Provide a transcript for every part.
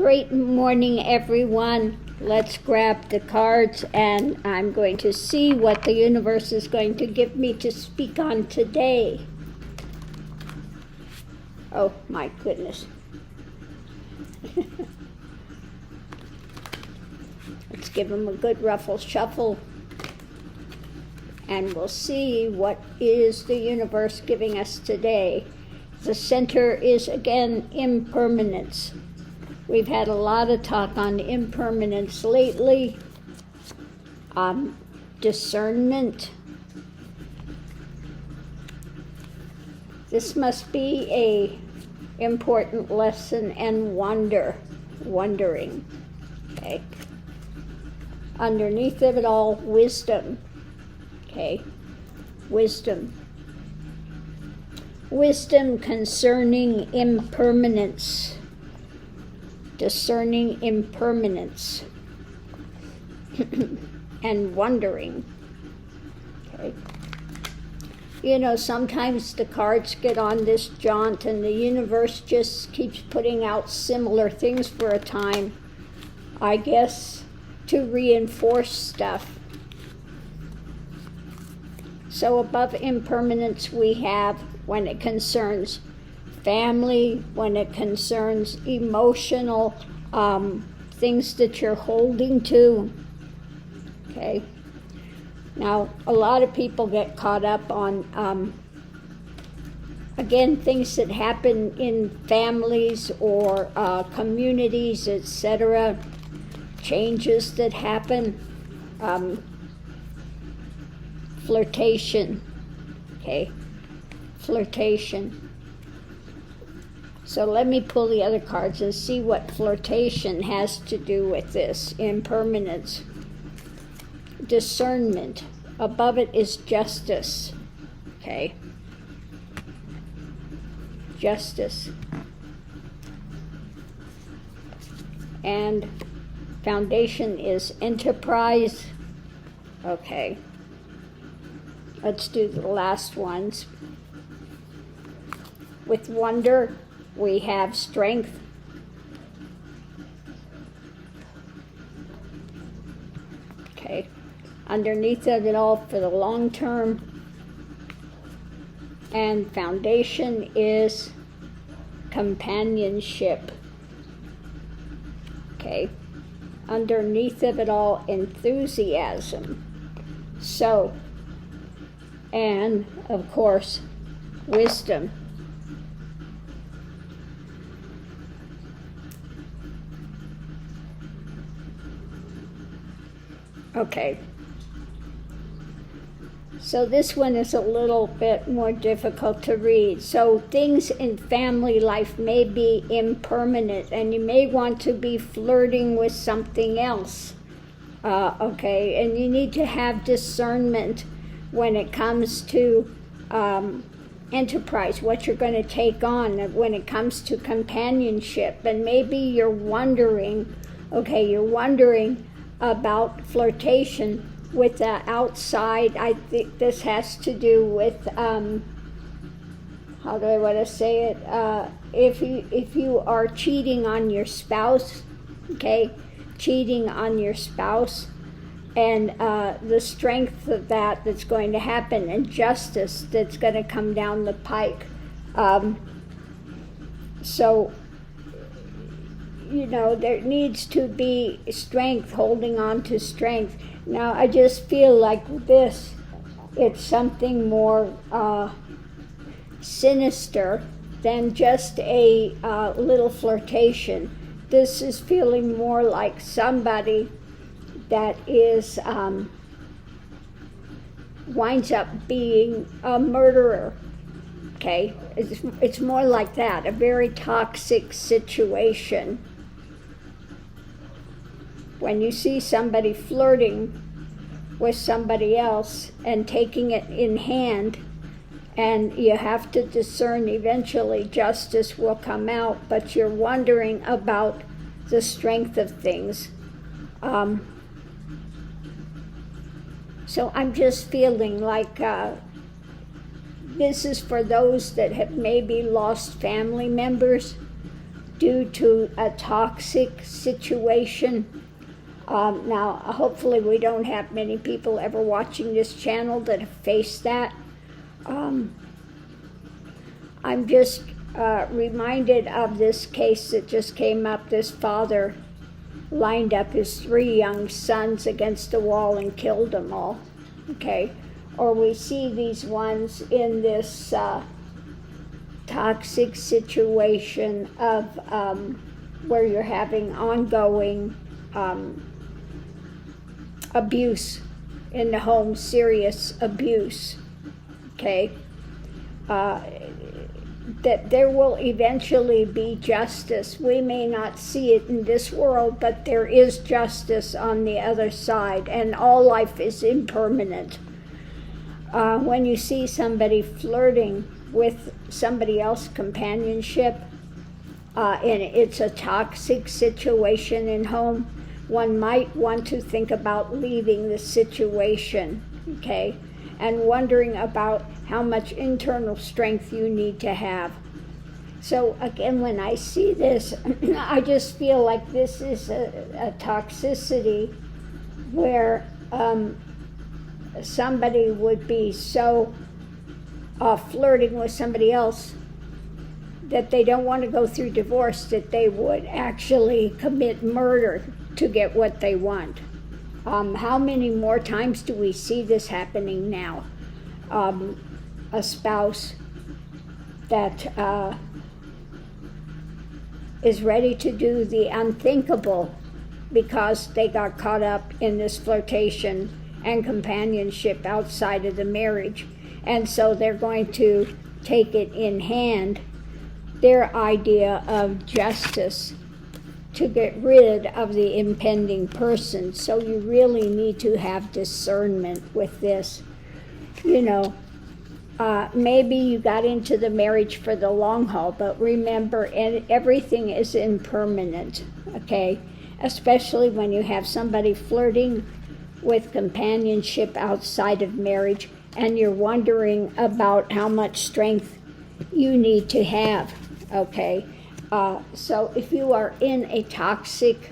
Great morning, everyone. Let's grab the cards, and I'm going to see what the universe is going to give me to speak on today. Oh, my goodness. Let's give them a good ruffle shuffle, and we'll see what is the universe giving us today. The center is, again, impermanence. We've had a lot of talk on impermanence lately. Discernment. This must be a important lesson, and wondering. Okay. Underneath of it all, wisdom. Okay. Wisdom. Wisdom concerning impermanence. Discerning impermanence. And wondering. Okay. You know, sometimes the cards get on this jaunt and the universe just keeps putting out similar things for a time, I guess, to reinforce stuff. So above impermanence we have, when it concerns family, when it concerns emotional things that you're holding to. Okay. Now, a lot of people get caught up on, again, things that happen in families or communities, etc., changes that happen, flirtation, okay, flirtation. So let me pull the other cards and see what flirtation has to do with this impermanence. Discernment. Above it is justice. Okay. Justice. And foundation is enterprise. Okay. Let's do the last ones. With wonder, we have strength. Okay. Underneath of it all for the long term. And foundation is companionship. Okay. Underneath of it all, enthusiasm. So, and of course, wisdom. Okay. So this one is a little bit more difficult to read. So things in family life may be impermanent, and you may want to be flirting with something else. Okay, and you need to have discernment when it comes to enterprise, what you're going to take on, when it comes to companionship. And maybe you're wondering, about flirtation with the outside. I think this has to do with, how do I want to say it? If you are cheating on your spouse, okay, cheating on your spouse, and the strength of that's going to happen, and justice that's going to come down the pike. So, you know, there needs to be strength, holding on to strength. Now, I just feel like this, it's something more sinister than just a little flirtation. This is feeling more like somebody that is winds up being a murderer. Okay, it's more like that, a very toxic situation. When you see somebody flirting with somebody else and taking it in hand, and you have to discern, eventually justice will come out, but you're wondering about the strength of things. So I'm just feeling like this is for those that have maybe lost family members due to a toxic situation. Now, hopefully we don't have many people ever watching this channel that have faced that. I'm just reminded of this case that just came up. This father lined up his 3 young sons against a wall and killed them all, okay? Or we see these ones in this toxic situation of where you're having ongoing abuse in the home, serious abuse, okay? That there will eventually be justice. We may not see it in this world, but there is justice on the other side, and all life is impermanent. When you see somebody flirting with somebody else's companionship, and it's a toxic situation in home, one might want to think about leaving the situation, okay? And wondering about how much internal strength you need to have. So again, when I see this, I just feel like this is a toxicity where somebody would be so flirting with somebody else that they don't want to go through divorce, that they would actually commit murder to get what they want. How many more times do we see this happening now? A spouse that is ready to do the unthinkable because they got caught up in this flirtation and companionship outside of the marriage. And so they're going to take it in hand, their idea of justice, to get rid of the impending person. So you really need to have discernment with this. You know, maybe you got into the marriage for the long haul, but remember, everything is impermanent, okay? Especially when you have somebody flirting with companionship outside of marriage, and you're wondering about how much strength you need to have, okay? So if you are in a toxic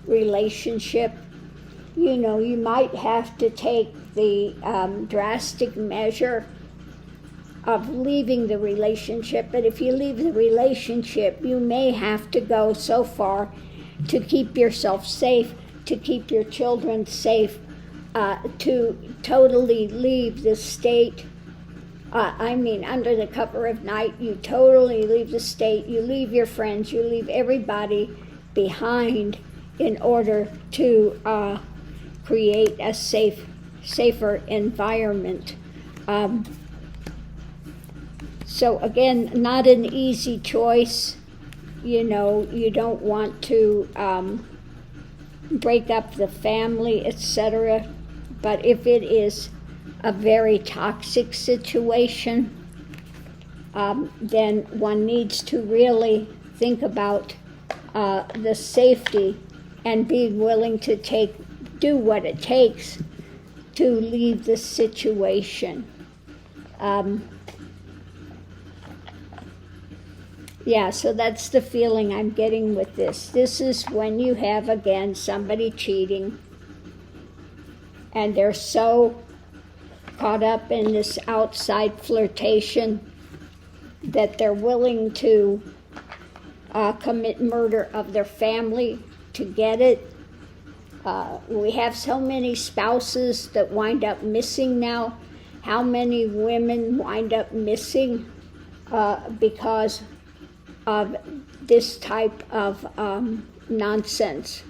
relationship, you know, you might have to take the drastic measure of leaving the relationship. But if you leave the relationship, you may have to go so far to keep yourself safe, to keep your children safe, to totally leave the state. Under the cover of night, you totally leave the state, you leave your friends, you leave everybody behind in order to create a safer environment. So again, not an easy choice. You know, you don't want to break up the family, etc. But if it is a very toxic situation, then one needs to really think about the safety and being willing to do what it takes to leave the situation. Yeah, so that's the feeling I'm getting with this. This is when you have, again, somebody cheating, and they're so caught up in this outside flirtation that they're willing to commit murder of their family to get it. We have so many spouses that wind up missing now. How many women wind up missing because of this type of nonsense?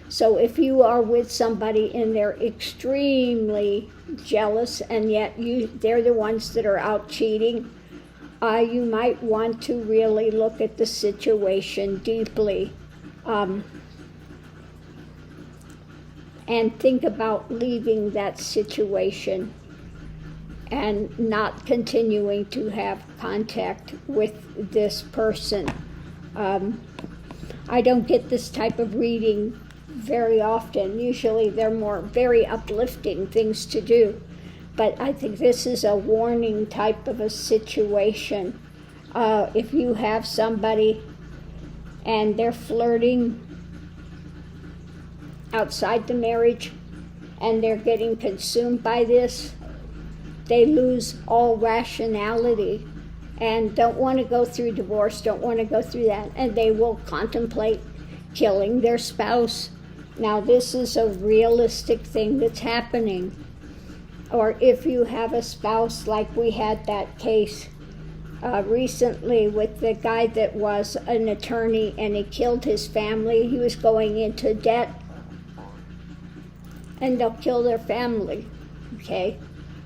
So if you are with somebody and they're extremely jealous, and yet they're the ones that are out cheating, you might want to really look at the situation deeply and think about leaving that situation and not continuing to have contact with this person. I don't get this type of reading very often. Usually they're more very uplifting things to do. But I think this is a warning type of a situation. If you have somebody and they're flirting outside the marriage, and they're getting consumed by this, they lose all rationality and don't want to go through divorce, don't want to go through that, and they will contemplate killing their spouse. Now, this is a realistic thing that's happening. Or if you have a spouse, like we had that case recently with the guy that was an attorney and he killed his family. He was going into debt, and they'll kill their family, okay?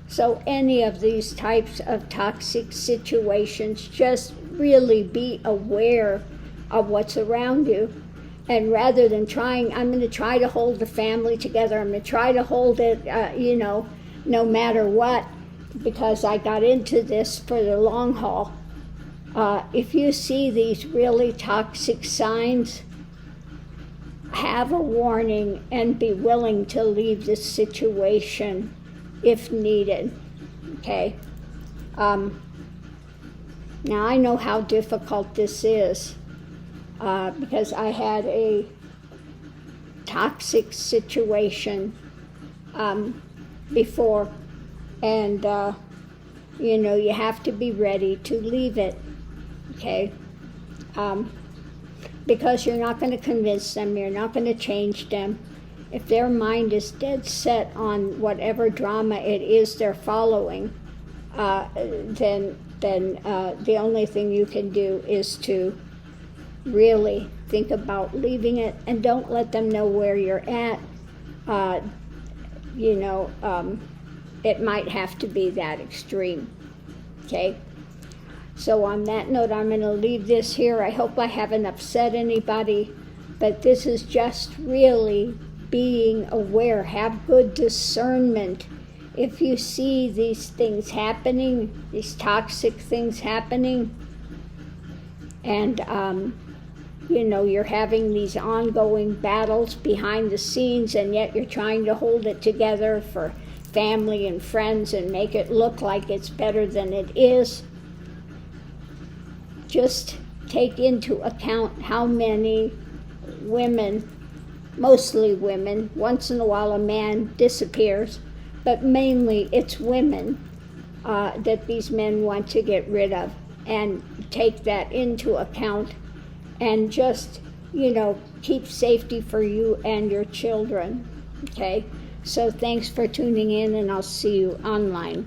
So any of these types of toxic situations, just really be aware of what's around you. And rather than trying, I'm going to try to hold the family together, I'm going to try to hold it, no matter what, because I got into this for the long haul. If you see these really toxic signs, have a warning and be willing to leave the situation if needed, okay? Now I know how difficult this is because I had a toxic situation before, and you have to be ready to leave it, okay? Because you're not going to convince them, you're not going to change them. If their mind is dead set on whatever drama it is they're following, then the only thing you can do is to really think about leaving it, and don't let them know where you're at. It might have to be that extreme, okay? So on that note, I'm going to leave this here. I hope I haven't upset anybody, but this is just really being aware. Have good discernment. If you see these things happening, these toxic things happening, and you're having these ongoing battles behind the scenes, and yet you're trying to hold it together for family and friends and make it look like it's better than it is, just take into account how many women, mostly women, once in a while a man disappears, but mainly it's women that these men want to get rid of, and take that into account, and just, keep safety for you and your children, okay? So thanks for tuning in, and I'll see you online.